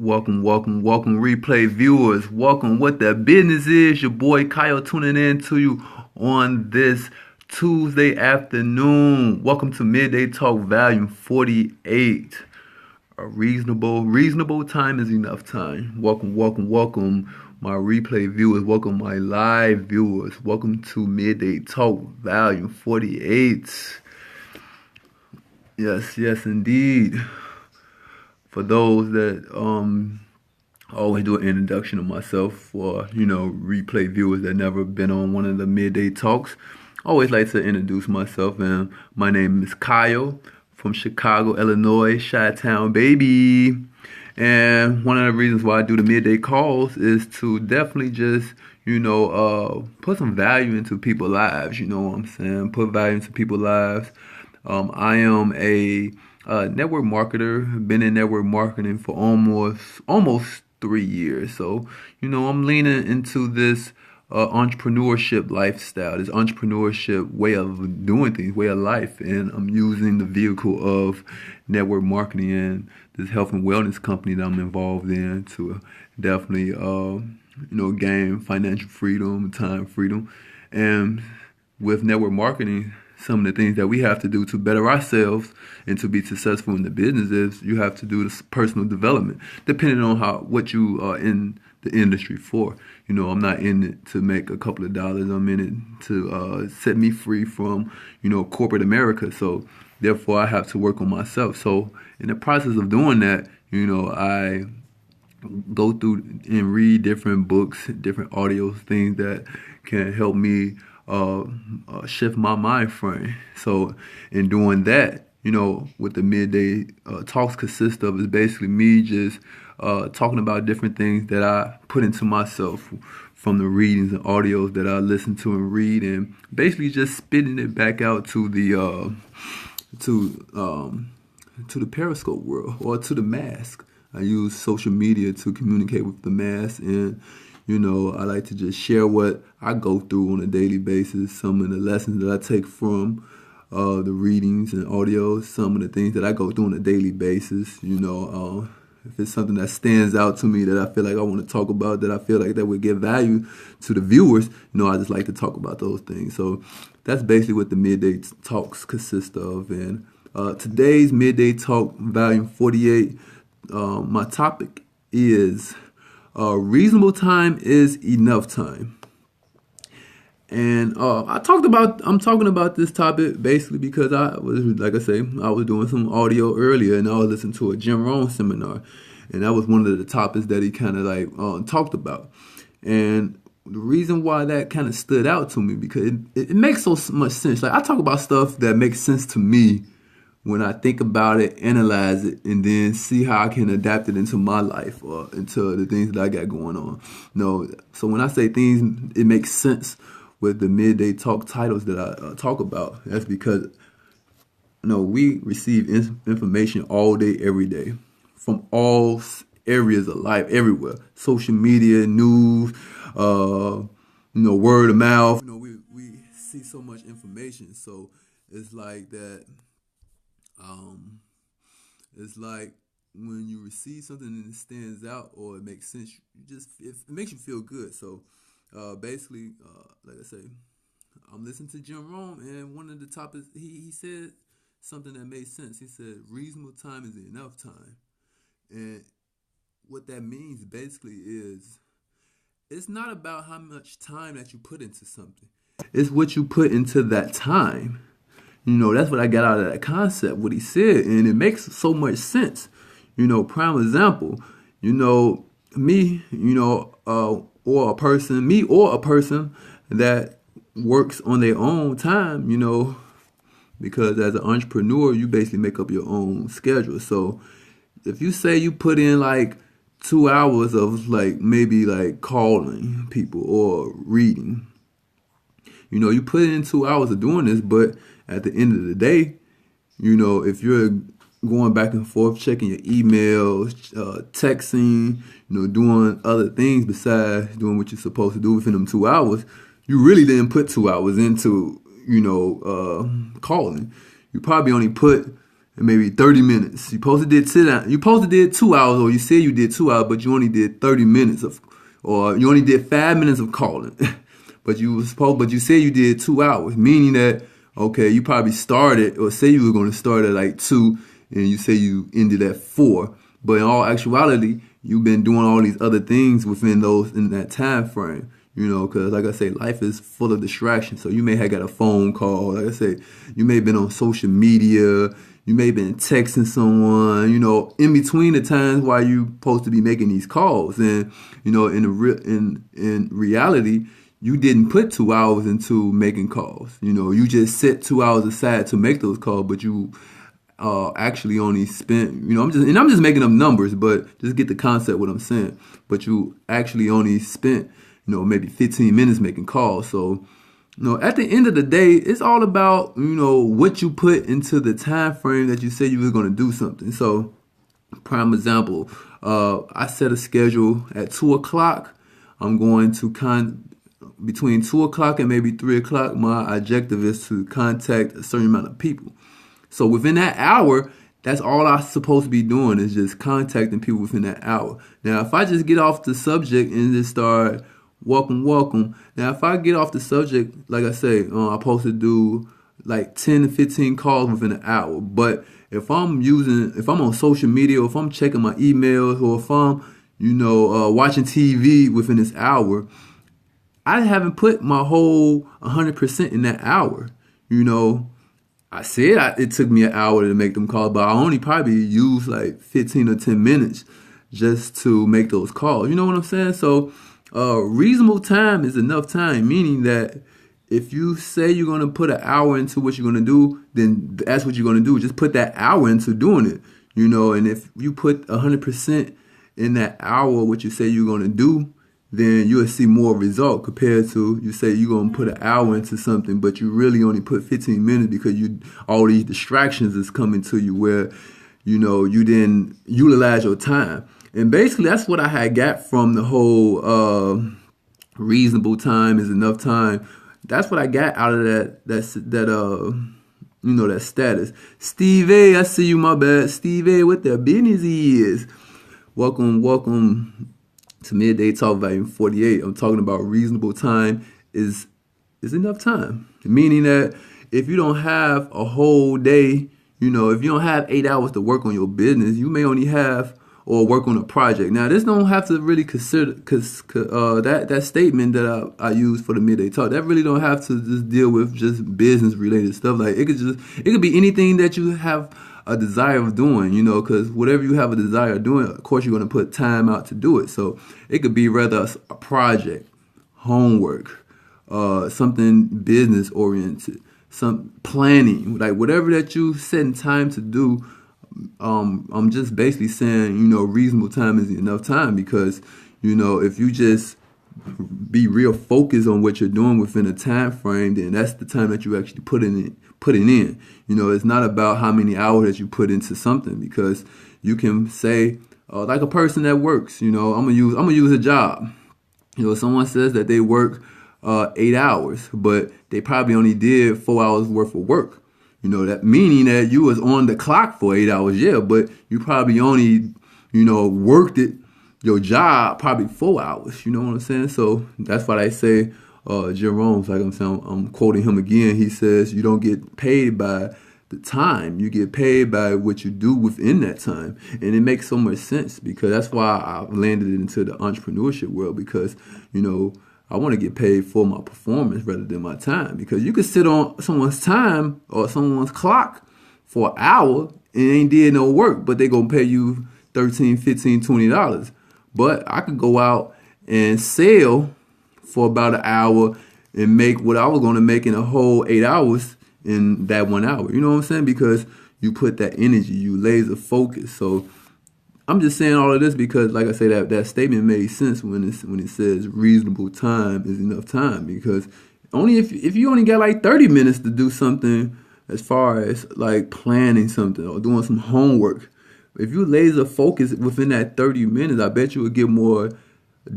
Welcome, replay viewers. Welcome, what that business is. Your boy Kyle tuning in to you on this Tuesday afternoon. Welcome to Midday Talk Volume 48. A reasonable time is enough time. Welcome, my replay viewers. Welcome, my live viewers. Welcome to Midday Talk Volume 48. Yes, indeed. For those that always do an introduction of myself for replay viewers that never been on one of the midday talks, I always like to introduce myself, and my name is Kyle from Chicago, Illinois, Chi-Town baby. And one of the reasons why I do the midday calls is to definitely just put some value into people's lives. You know what I'm saying? Put value into people's lives. I am a network marketer. Been in network marketing for almost 3 years. So I'm leaning into this entrepreneurship lifestyle, this entrepreneurship way of doing things, way of life, and I'm using the vehicle of network marketing and this health and wellness company that I'm involved in to definitely gain financial freedom, time freedom, and with network marketing, some of the things that we have to do to better ourselves and to be successful in the business is you have to do this personal development, depending on what you are in the industry for. I'm not in it to make a couple of dollars. I'm in it to set me free from, corporate America. So therefore I have to work on myself. So in the process of doing that, I go through and read different books, different audios, things that can help me shift my mind frame. So in doing that, what the midday talks consist of is basically me just talking about different things that I put into myself from the readings and audios that I listen to and read, and basically just spitting it back out to the Periscope world or to the mass. I use social media to communicate with the mass, and I like to just share what I go through on a daily basis, some of the lessons that I take from the readings and audios, some of the things that I go through on a daily basis. If it's something that stands out to me that I feel like I want to talk about, that I feel like that would give value to the viewers, I just like to talk about those things. So that's basically what the midday talks consist of. And today's midday talk, volume 48, my topic is reasonable time is enough time. And I'm talking about this topic basically because I was doing some audio earlier, and I was listening to a Jim Rohn seminar, and that was one of the topics that he kind of talked about. And the reason why that kind of stood out to me, because it makes so much sense. Like, I talk about stuff that makes sense to me when I think about it, analyze it, and then see how I can adapt it into my life or into the things that I got going on. So when I say things, it makes sense with the midday talk titles that I talk about. That's because we receive information all day, every day, from all areas of life, everywhere. Social media, news, word of mouth. We see so much information. So it's like that. It's like when you receive something and it stands out or it makes sense, it makes you feel good. So basically, like I say, I'm listening to Jim Rohn, and one of the topics he said something that made sense. He said reasonable time is enough time, and what that means basically is it's not about how much time that you put into something. It's what you put into that time. That's what I got out of that concept, what he said, and it makes so much sense. Prime example, me, or a person that works on their own time, because as an entrepreneur, you basically make up your own schedule. So if you say you put in like 2 hours of maybe calling people or reading, you put in 2 hours of doing this, but at the end of the day, if you're going back and forth, checking your emails, texting, doing other things besides doing what you're supposed to do within them 2 hours, you really didn't put 2 hours into, calling. You probably only put and maybe 30 minutes. You supposed to did sit down. You supposed to did 2 hours, or you said you did 2 hours, but you only did 30 minutes of, or you only did 5 minutes of calling. But you said you did 2 hours, meaning that okay, you probably started, or say you were going to start at like 2, and you say you ended at 4. But in all actuality, you've been doing all these other things in that time frame. Because like I say, life is full of distractions. So you may have got a phone call. Like I say, you may have been on social media. You may have been texting someone. In between the times while you supposed to be making these calls, and in reality, you didn't put 2 hours into making calls. You just set 2 hours aside to make those calls, but you actually only spent, I'm just making up numbers, but just get the concept what I'm saying. But you actually only spent, maybe 15 minutes making calls. So, at the end of the day, it's all about, what you put into the time frame that you said you were going to do something. So, prime example, I set a schedule at 2 o'clock. I'm going to between 2 o'clock and maybe 3 o'clock, my objective is to contact a certain amount of people. So within that hour, that's all I'm supposed to be doing is just contacting people within that hour. Now, if I just get off the subject and just start welcome. Now, if I get off the subject, like I say, I'm supposed to do like 10 to 15 calls within an hour. But if I'm on social media, or if I'm checking my emails, or if I'm, watching TV within this hour, I haven't put my whole 100% in that hour. I said it took me an hour to make them calls, but I only probably used like 15 or 10 minutes just to make those calls. You know what I'm saying? So reasonable time is enough time, meaning that if you say you're going to put an hour into what you're going to do, then that's what you're going to do. Just put that hour into doing it, and if you put 100% in that hour, what you say you're going to do, then you'll see more result compared to you say you're going to put an hour into something, but you really only put 15 minutes because all these distractions is coming to you where, you didn't utilize your time. And basically that's what I had got from the whole reasonable time is enough time. That's what I got out of that status. Steve A, I see you, my bad. Steve A, what the business is. Welcome to Midday Talk Volume 48. I'm talking about reasonable time is enough time. Meaning that if you don't have a whole day, if you don't have 8 hours to work on your business, you may only have or work on a project. Now, this don't have to really consider that statement that I use for the Midday Talk. That really don't have to just deal with just business related stuff. Like it could be anything that you have a desire of doing, because whatever you have a desire of doing, of course, you're going to put time out to do it. So it could be rather a project, homework, something business oriented, some planning, like whatever that you set time to do. I'm just basically saying, reasonable time is enough time because, if you just be real focused on what you're doing within a time frame, then that's the time that you actually putting in. It's not about how many hours that you put into something, because you can say, like a person that works, I'm gonna use a job. Someone says that they work 8 hours, but they probably only did 4 hours worth of work. That meaning that you was on the clock for 8 hours, yeah, but you probably only, worked your job probably 4 hours. You know what I'm saying? So that's why they say, Jerome's like I'm quoting him again. He says you don't get paid by the time, you get paid by what you do within that time. And it makes so much sense because that's why I landed into the entrepreneurship world, because, I want to get paid for my performance rather than my time, because you could sit on someone's time or someone's clock for an hour and ain't did no work, but they gonna pay you $13, $15, $20. But I could go out and sell for about an hour and make what I was going to make in a whole 8 hours in that 1 hour. You know what I'm saying? Because you put that energy, you laser focus. So I'm just saying all of this because, like I say, that statement made sense when it says reasonable time is enough time, because only if you only got like 30 minutes to do something as far as like planning something or doing some homework, if you laser focus within that 30 minutes, I bet you would get more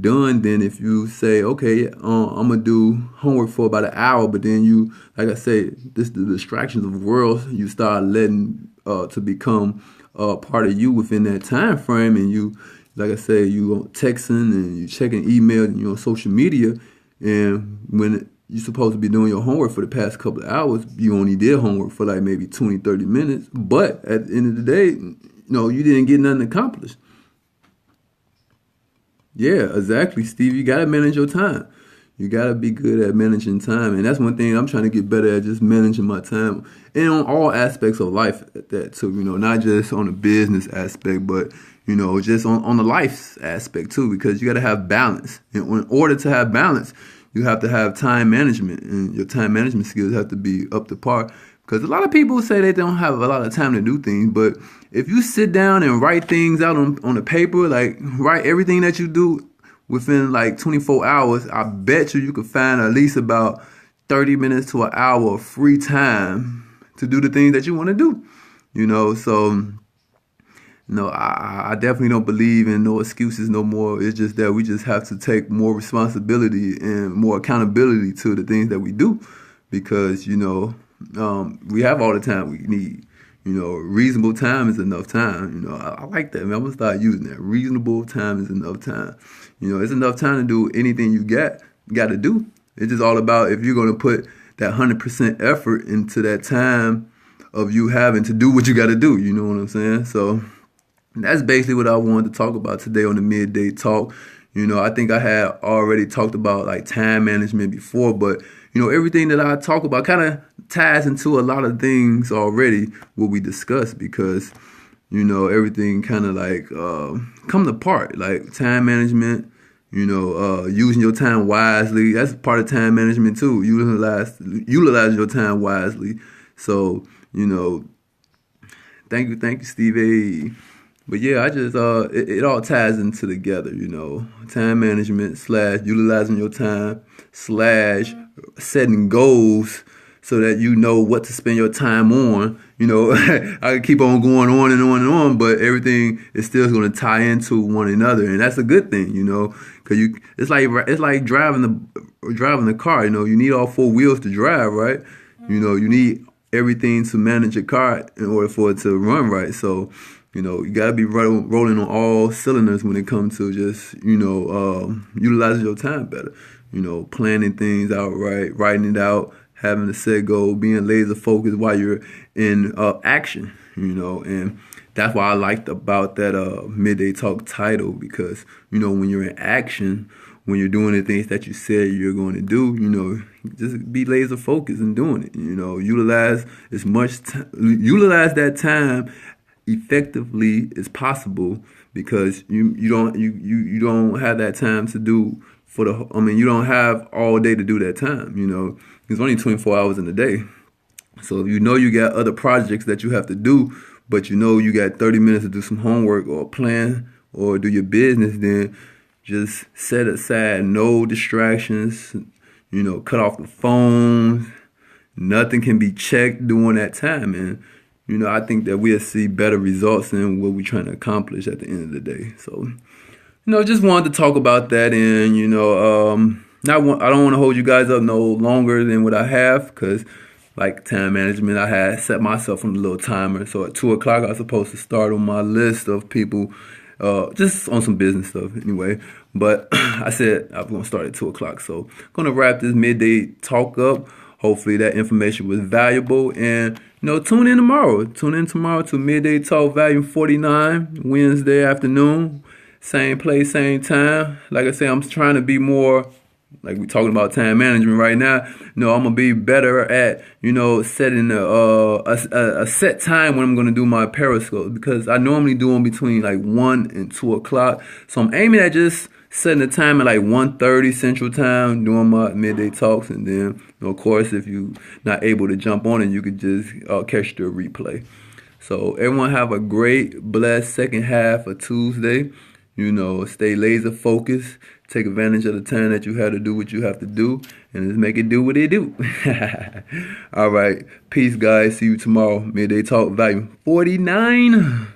done than if you say, okay, I'm gonna do homework for about an hour, but then you, like I say, the distractions of the world, you start letting to become part of you within that time frame. And you, like I said, you on texting and you checking email and you on social media, and when you're supposed to be doing your homework for the past couple of hours, you only did homework for like maybe 20, 30 minutes. But at the end of the day, you didn't get nothing accomplished. Yeah, exactly, Steve. You gotta manage your time. You gotta be good at managing time, and that's one thing I'm trying to get better at, just managing my time, and on all aspects of life at that too. Not just on the business aspect, but just on the life aspect too, because you gotta have balance. And in order to have balance, you have to have time management, and your time management skills have to be up to par. Because a lot of people say they don't have a lot of time to do things, but if you sit down and write things out on the paper, like write everything that you do within like 24 hours, I bet you could find at least about 30 minutes to an hour of free time to do the things that you want to do. So I definitely don't believe in no excuses no more. It's just that we just have to take more responsibility and more accountability to the things that we do, because we have all the time we need. Reasonable time is enough time. I like that, man. I'm gonna start using that. Reasonable time is enough time. It's enough time to do anything you got to do. It's just all about if you're gonna put that 100% effort into that time of you having to do what you got to do. You know what I'm saying? So that's basically what I wanted to talk about today on the Midday Talk. I think I had already talked about like time management before, but everything that I talk about kind of ties into a lot of things already what we discussed, because everything kind of like comes apart, like time management. Using your time wisely. That's part of time management too. Utilize your time wisely. So thank you, Steve A. But yeah, I just it all ties into together, time management / utilizing your time / setting goals so that you know what to spend your time on. I could keep on going on and on and on, but everything is still going to tie into one another, and that's a good thing, because it's like driving the car. You need all four wheels to drive, right? You need everything to manage your car in order for it to run right. So you got to be rolling on all cylinders when it comes to just, utilizing your time better. Planning things out right, writing it out, having a set goal, being laser focused while you're in action, and that's why I liked about that Midday Talk title, because, when you're in action, when you're doing the things that you said you're going to do, just be laser focused in doing it. Utilize that time effectively as possible, because you don't have that time to do you don't have all day to do that time. There's only 24 hours in a day. So if you got other projects that you have to do, but you got 30 minutes to do some homework or plan or do your business, then just set aside no distractions, cut off the phone. Nothing can be checked during that time, and I think that we'll see better results in what we're trying to accomplish at the end of the day. So, just wanted to talk about that, and I don't want to hold you guys up no longer than what I have, because like time management, I had set myself on a little timer. So at 2:00, I was supposed to start on my list of people, just on some business stuff anyway. But I said I was going to start at 2:00. So I'm going to wrap this Midday Talk up. Hopefully that information was valuable. And, tune in tomorrow. Tune in tomorrow to Midday Talk Volume 49, Wednesday afternoon. Same place, same time. Like I said, I'm trying to be more, like we're talking about time management right now. I'm going to be better at, setting a set time when I'm going to do my Periscope, because I normally do them between like 1 and 2:00. So I'm aiming at just setting the time at like 1:30 Central Time, doing my Midday Talks. And then, of course, if you're not able to jump on it, you could just catch the replay. So everyone have a great, blessed second half of Tuesday. Stay laser focused. Take advantage of the time that you have to do what you have to do, and just make it do what it do. All right. Peace, guys. See you tomorrow. Midday Talk Volume 49.